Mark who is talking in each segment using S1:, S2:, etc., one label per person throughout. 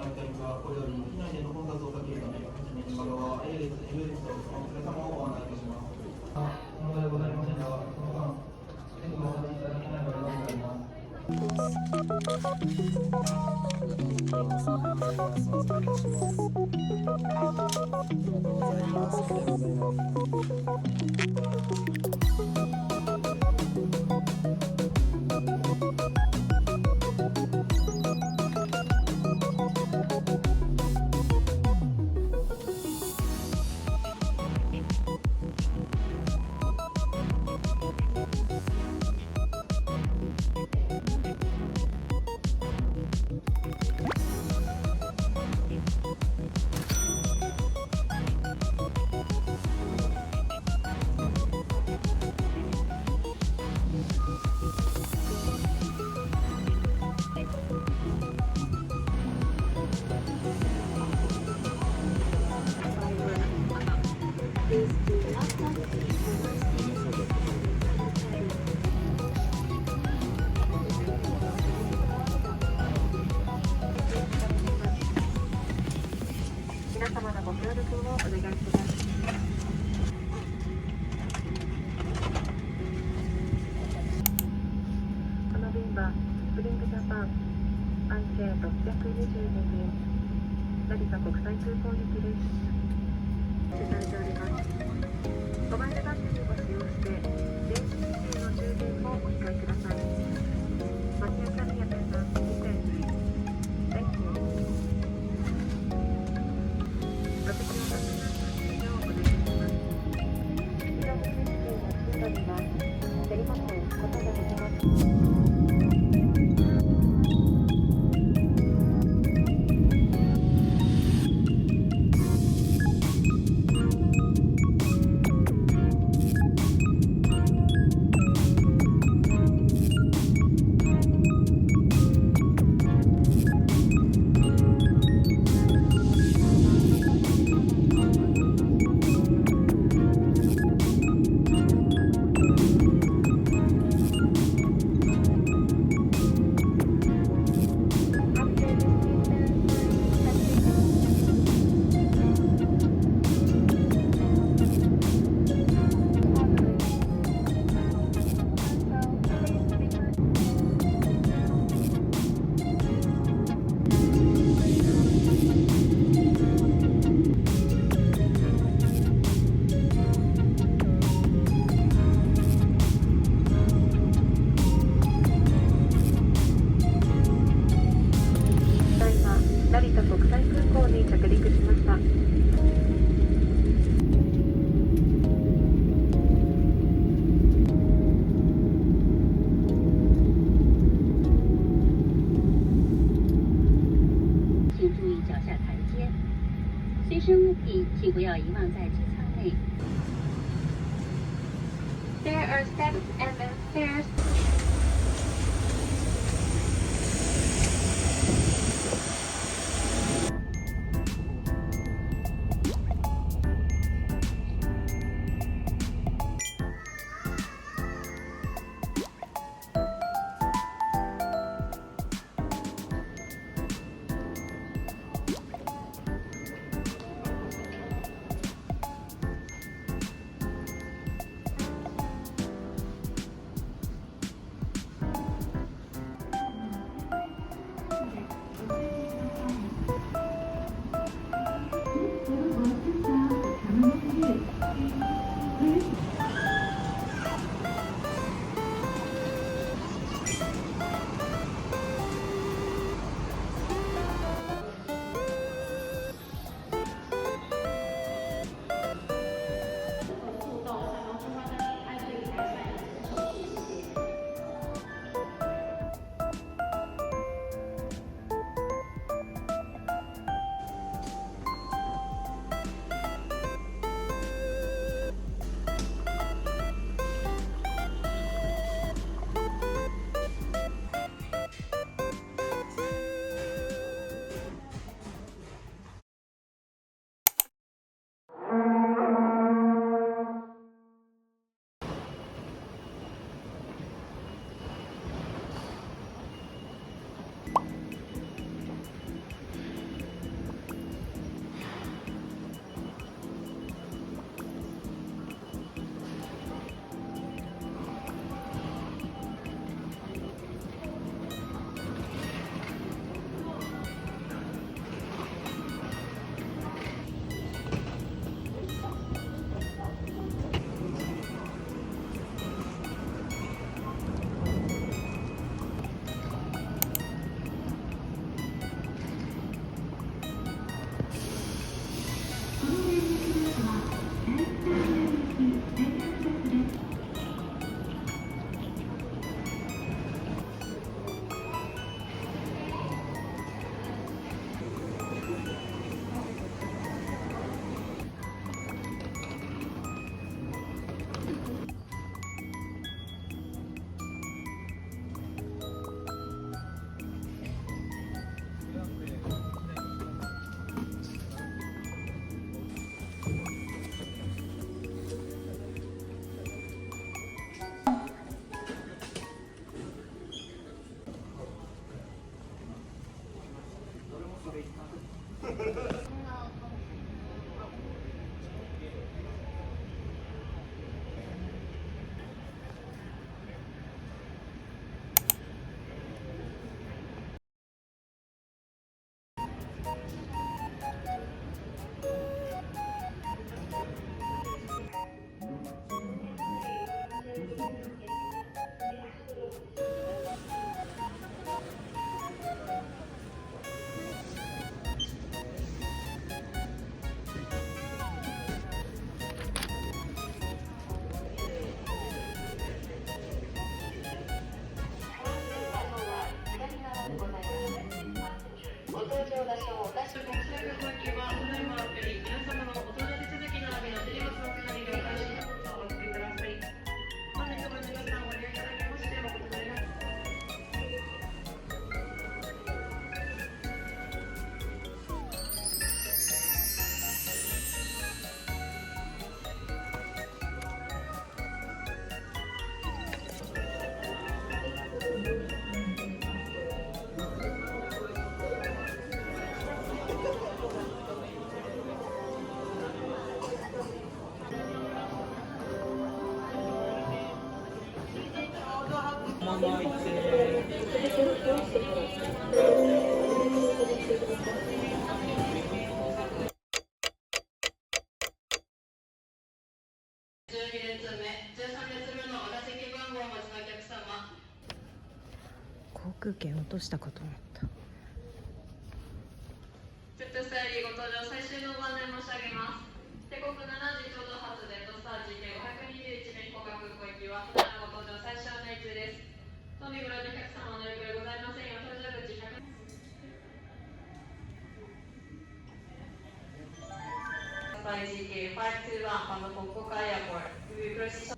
S1: られたりは、これよりも機内での混雑を避けるため、はじめに窓側 A 列、M 列とお連れ様をご案内いたします。問題ございませんが、その間、手をお渡しいただけない場合がございます。
S2: 皆様のご協力をお願いします。この便はスプリングジャパン IK622 便成田国際空港行きです。取材しております。モバイルバッテリーを使用して電子機器の充電もお控えください。マニュアキャリアペンダントにて Thank you。私のお尋ねのお願いします。以上の景色の通路にはセリマコを置くことができます。成田国際空港に着陸しました。
S3: 请注意脚下台阶，随身物品请不要遗忘在机舱内。There are steps and stairs.
S4: 航空券落としたかと思った。
S5: Z スタイリーご搭乗最終のご案内申し上げます。帝国7時ちょうど発でドスター GK521 名古屋空港行きは船のご搭乗最終案内中です。当日ご来場のお客様お乗り換えございませんよう搭乗口100GK521 from the Fukuoka Airport. We will proceed.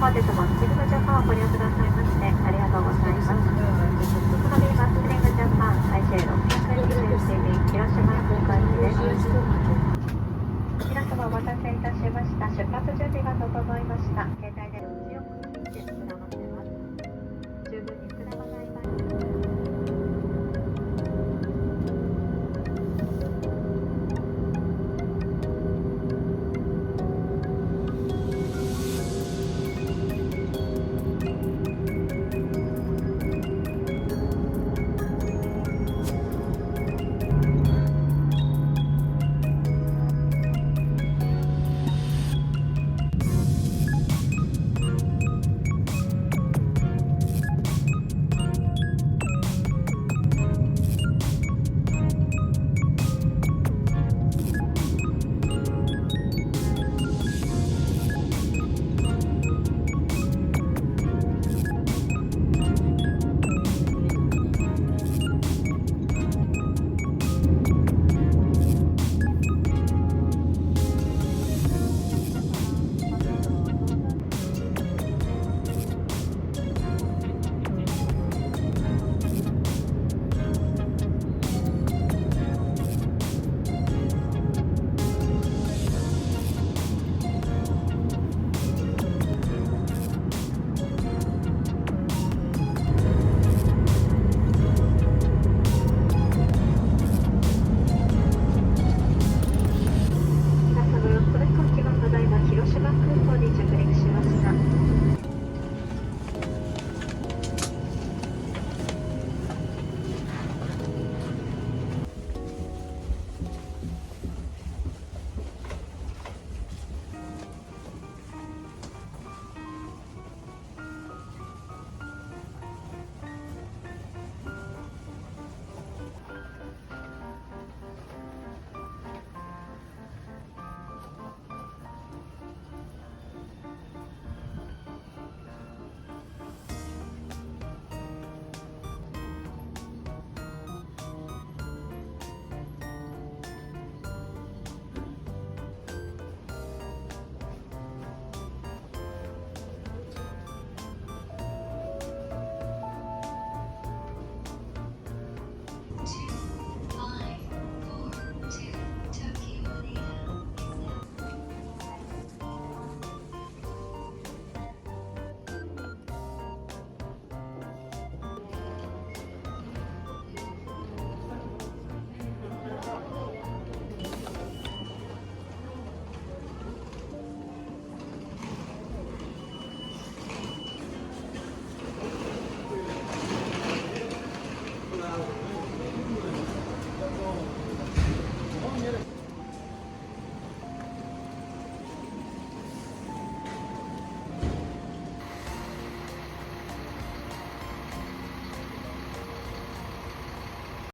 S5: 本日も次のジャパンをご利用くださいましてありがとうございます。この便はスプリングジャパン最終620便広島空港行きです。皆様お待たせいたしました。出発準備が整いました。携帯